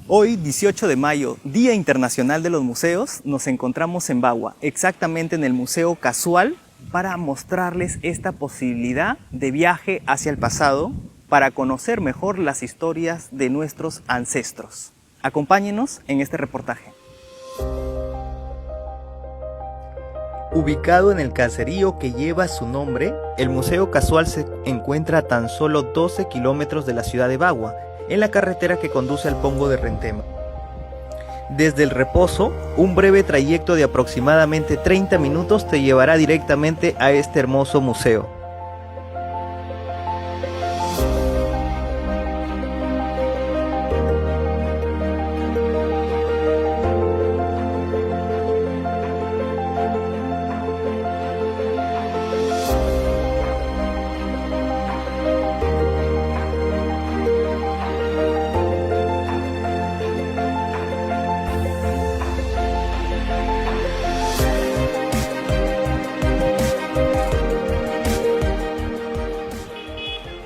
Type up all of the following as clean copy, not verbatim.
Hoy, 18 de mayo, Día Internacional de los Museos, nos encontramos en Bagua, exactamente en el Museo Casual, para mostrarles esta posibilidad de viaje hacia el pasado para conocer mejor las historias de nuestros ancestros. Acompáñenos en este reportaje. Ubicado en el caserío que lleva su nombre, el Museo Casual se encuentra a tan solo 12 kilómetros de la ciudad de Bagua, en la carretera que conduce al Pongo de Rentema. Desde El Reposo, un breve trayecto de aproximadamente 30 minutos te llevará directamente a este hermoso museo.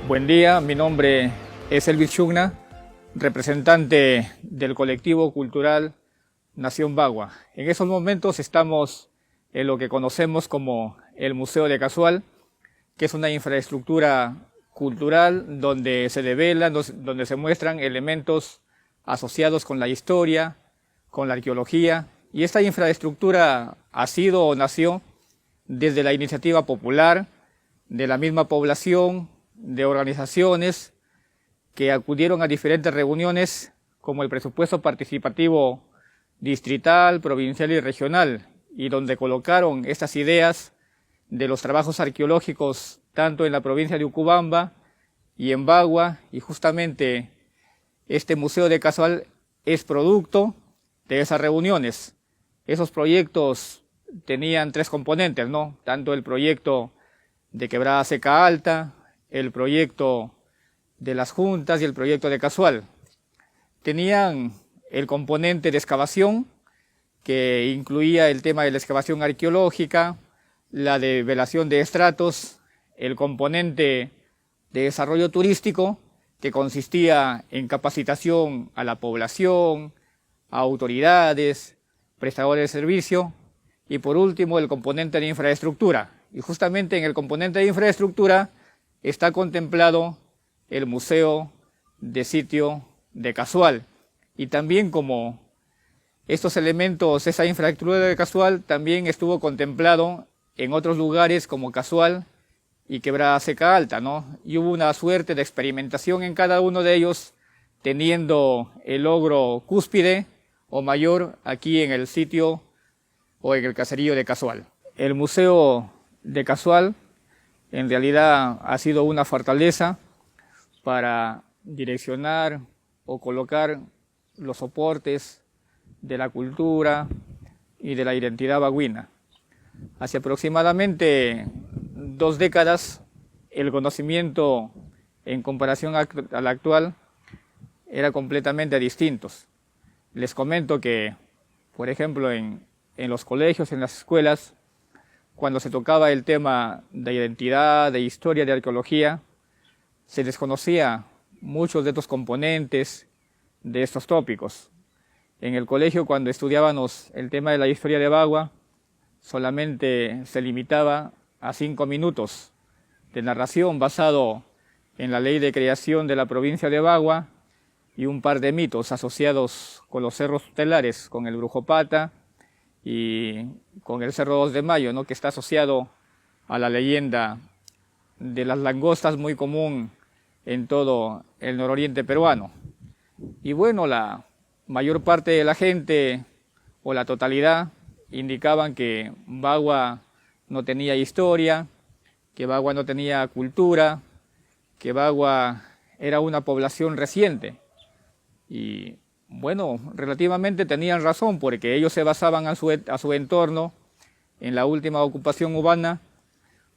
Buen día, mi nombre es Elvis Chugna, representante del colectivo cultural Nación Bagua. En esos momentos estamos en lo que conocemos como el Museo de Casual, que es una infraestructura cultural donde se develan, donde se muestran elementos asociados con la historia, con la arqueología, y esta infraestructura ha sido o nació desde la iniciativa popular de la misma población, de organizaciones que acudieron a diferentes reuniones como el presupuesto participativo distrital, provincial y regional, y donde colocaron estas ideas de los trabajos arqueológicos tanto en la provincia de Ucubamba y en Bagua, y justamente este Museo de Casual es producto de esas reuniones. Esos proyectos tenían tres componentes, ¿no? Tanto el proyecto de Quebrada Seca Alta, el proyecto de las juntas y el proyecto de Casual. Tenían el componente de excavación, que incluía el tema de la excavación arqueológica, la develación de estratos, el componente de desarrollo turístico, que consistía en capacitación a la población, a autoridades, prestadores de servicio, y por último el componente de infraestructura. Y justamente en el componente de infraestructura está contemplado el Museo de Sitio de Casual. Y también como estos elementos, esa infraestructura de Casual, también estuvo contemplado en otros lugares como Casual y Quebrada Seca Alta, ¿no? Y hubo una suerte de experimentación en cada uno de ellos, teniendo el logro cúspide o mayor aquí en el sitio o en el caserío de Casual. El Museo de Casual en realidad ha sido una fortaleza para direccionar o colocar los soportes de la cultura y de la identidad bagüina. Hace aproximadamente 2 décadas, el conocimiento en comparación al actual era completamente distinto. Les comento que, por ejemplo, en los colegios, en las escuelas, cuando se tocaba el tema de identidad, de historia, de arqueología, se desconocía muchos de estos componentes, de estos tópicos. En el colegio, cuando estudiábamos el tema de la historia de Bagua, solamente se limitaba a 5 minutos de narración basado en la ley de creación de la provincia de Bagua y un par de mitos asociados con los cerros tutelares, con el Brujo Pata y con el Cerro 2 de Mayo, ¿no? Que está asociado a la leyenda de las langostas, muy común en todo el nororiente peruano. Y bueno, la mayor parte de la gente, o la totalidad, indicaban que Bagua no tenía historia, que Bagua no tenía cultura, que Bagua era una población reciente. Y bueno, relativamente tenían razón, porque ellos se basaban a su entorno en la última ocupación urbana,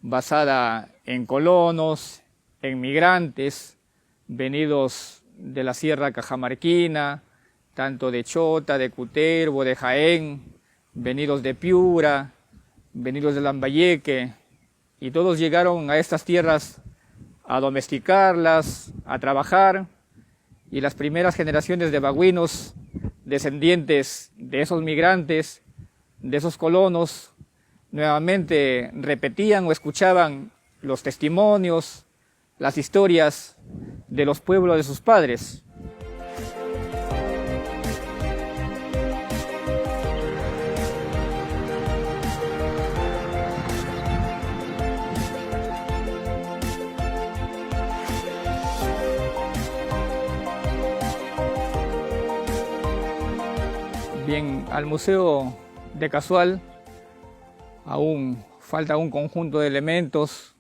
basada en colonos, en migrantes, venidos de la Sierra Cajamarquina, tanto de Chota, de Cutervo, de Jaén, venidos de Piura, venidos de Lambayeque, y todos llegaron a estas tierras a domesticarlas, a trabajar, y las primeras generaciones de bagüinos, descendientes de esos migrantes, de esos colonos, nuevamente repetían o escuchaban los testimonios, las historias de los pueblos de sus padres. Bien, al Museo de Casual aún falta un conjunto de elementos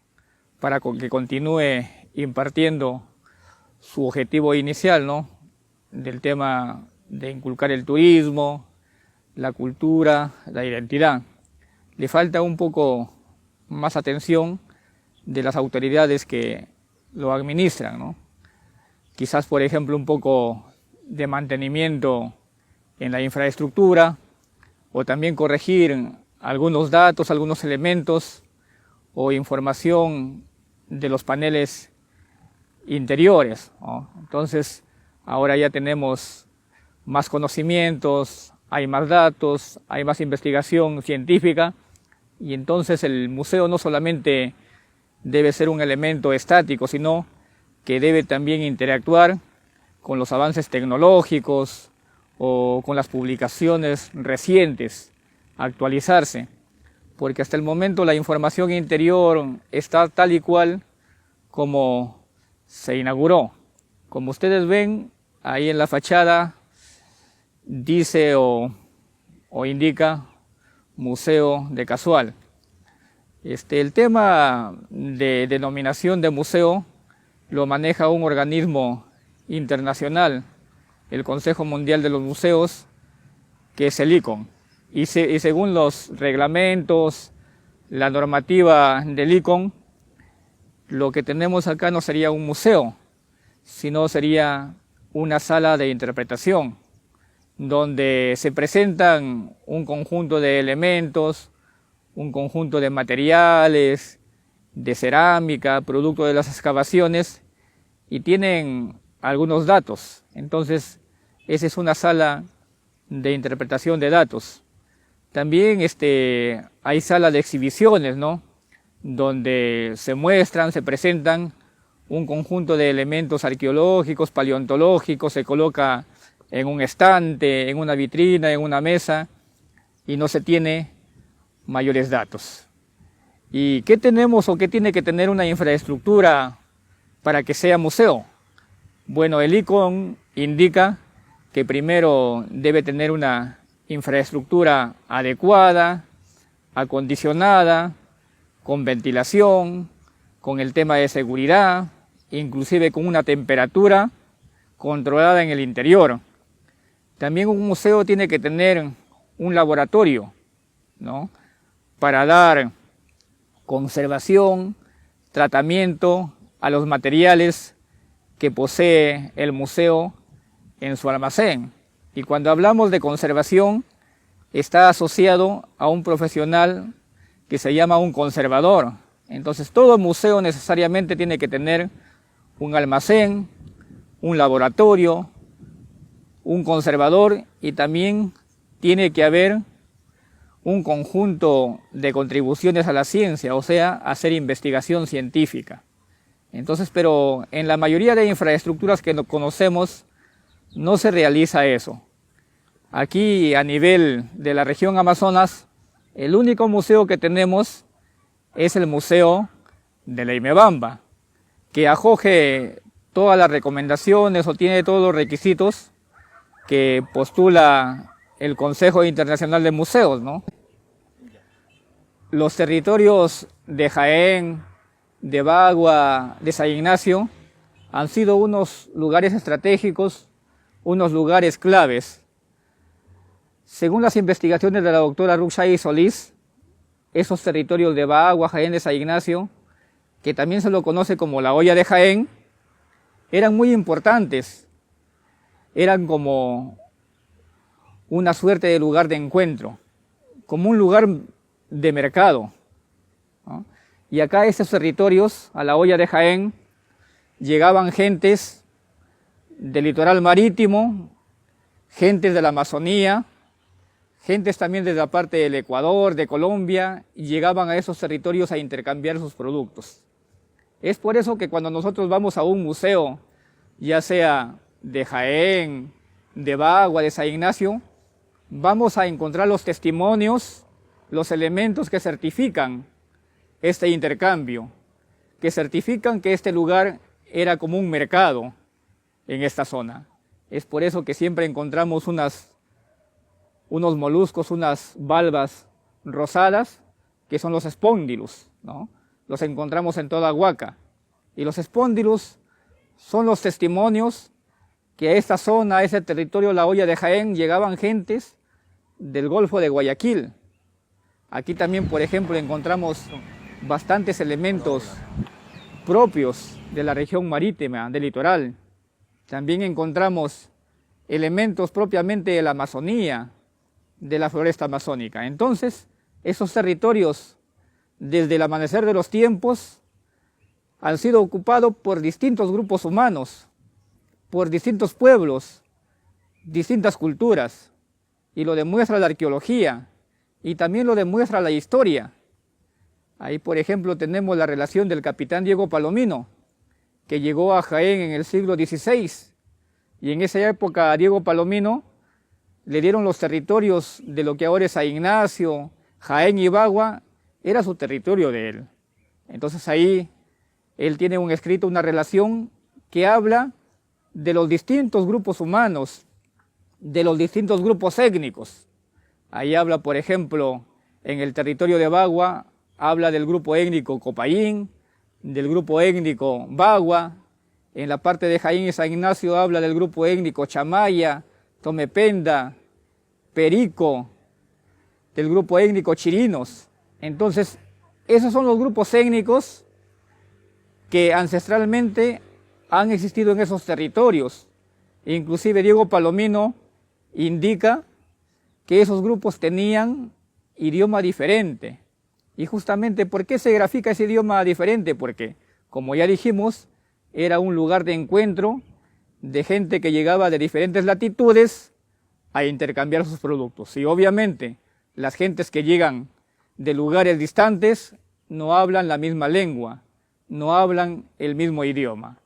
para que continúe impartiendo su objetivo inicial, ¿no? Del tema de inculcar el turismo, la cultura, la identidad. Le falta un poco más atención de las autoridades que lo administran, ¿no? Quizás, por ejemplo, un poco de mantenimiento en la infraestructura, o también corregir algunos datos, algunos elementos o información de los paneles interiores, ¿no? Entonces, ahora ya tenemos más conocimientos, hay más datos, hay más investigación científica, y entonces el museo no solamente debe ser un elemento estático, sino que debe también interactuar con los avances tecnológicos o con las publicaciones recientes, actualizarse, porque hasta el momento la información interior está tal y cual como se inauguró. Como ustedes ven, ahí en la fachada dice o indica Museo de Casual. El tema de denominación de museo lo maneja un organismo internacional, el Consejo Mundial de los Museos, que es el ICOM. Y según los reglamentos, la normativa del ICOM, lo que tenemos acá no sería un museo, sino sería una sala de interpretación, donde se presentan un conjunto de elementos, un conjunto de materiales, de cerámica, producto de las excavaciones, y tienen algunos datos. Entonces, esa es una sala de interpretación de datos. También hay sala de exhibiciones, ¿no? Donde se muestran, se presentan un conjunto de elementos arqueológicos, paleontológicos, se coloca en un estante, en una vitrina, en una mesa, y no se tiene mayores datos. ¿Y qué tenemos o qué tiene que tener una infraestructura para que sea museo? Bueno, el ICOM indica que primero debe tener una infraestructura adecuada, acondicionada, con ventilación, con el tema de seguridad, inclusive con una temperatura controlada en el interior. También un museo tiene que tener un laboratorio, ¿no? Para dar conservación, tratamiento a los materiales que posee el museo en su almacén. Y cuando hablamos de conservación, está asociado a un profesional que se llama un conservador. Entonces, todo museo necesariamente tiene que tener un almacén, un laboratorio, un conservador, y también tiene que haber un conjunto de contribuciones a la ciencia, o sea, hacer investigación científica. Entonces, pero en la mayoría de infraestructuras que conocemos no se realiza eso. Aquí, a nivel de la región Amazonas, el único museo que tenemos es el Museo de Leimebamba, que acoge todas las recomendaciones o tiene todos los requisitos que postula el Consejo Internacional de Museos, ¿no? Los territorios de Jaén, de Bagua, de San Ignacio, han sido unos lugares estratégicos, unos lugares claves. Según las investigaciones de la doctora Ruxay Solís, esos territorios de Bagua, Jaén, de San Ignacio, que también se lo conoce como la olla de Jaén, eran muy importantes, eran como una suerte de lugar de encuentro, como un lugar de mercado, ¿no? Y acá a esos territorios, a la olla de Jaén, llegaban gentes del litoral marítimo, gentes de la Amazonía, gentes también desde la parte del Ecuador, de Colombia, y llegaban a esos territorios a intercambiar sus productos. Es por eso que cuando nosotros vamos a un museo, ya sea de Jaén, de Bagua, de San Ignacio, vamos a encontrar los testimonios, los elementos que certifican este intercambio, que certifican que este lugar era como un mercado en esta zona. Es por eso que siempre encontramos unos moluscos, unas valvas rosadas, que son los espóndilus, ¿no? Los encontramos en toda Huaca. Y los espóndilus son los testimonios que a esta zona, a ese territorio, la Hoya de Jaén, llegaban gentes del Golfo de Guayaquil. Aquí también, por ejemplo, encontramos bastantes elementos propios de la región marítima, del litoral. También encontramos elementos propiamente de la Amazonía, de la floresta amazónica. Entonces, esos territorios, desde el amanecer de los tiempos, han sido ocupados por distintos grupos humanos, por distintos pueblos, distintas culturas, y lo demuestra la arqueología, y también lo demuestra la historia. Ahí, por ejemplo, tenemos la relación del capitán Diego Palomino, que llegó a Jaén en el siglo XVI, y en esa época a Diego Palomino le dieron los territorios de lo que ahora es San Ignacio, Jaén y Bagua, era su territorio de él. Entonces ahí él tiene un escrito, una relación que habla de los distintos grupos humanos, de los distintos grupos étnicos. Ahí habla, por ejemplo, en el territorio de Bagua, habla del grupo étnico Copayín, del grupo étnico Bagua. En la parte de Jaén y San Ignacio habla del grupo étnico Chamaya, Tomependa, Perico, del grupo étnico Chirinos. Entonces, esos son los grupos étnicos que ancestralmente han existido en esos territorios. Inclusive Diego Palomino indica que esos grupos tenían idioma diferente. Y justamente, ¿por qué se grafica ese idioma diferente? Porque, como ya dijimos, era un lugar de encuentro de gente que llegaba de diferentes latitudes a intercambiar sus productos. Y obviamente, las gentes que llegan de lugares distantes no hablan la misma lengua, no hablan el mismo idioma.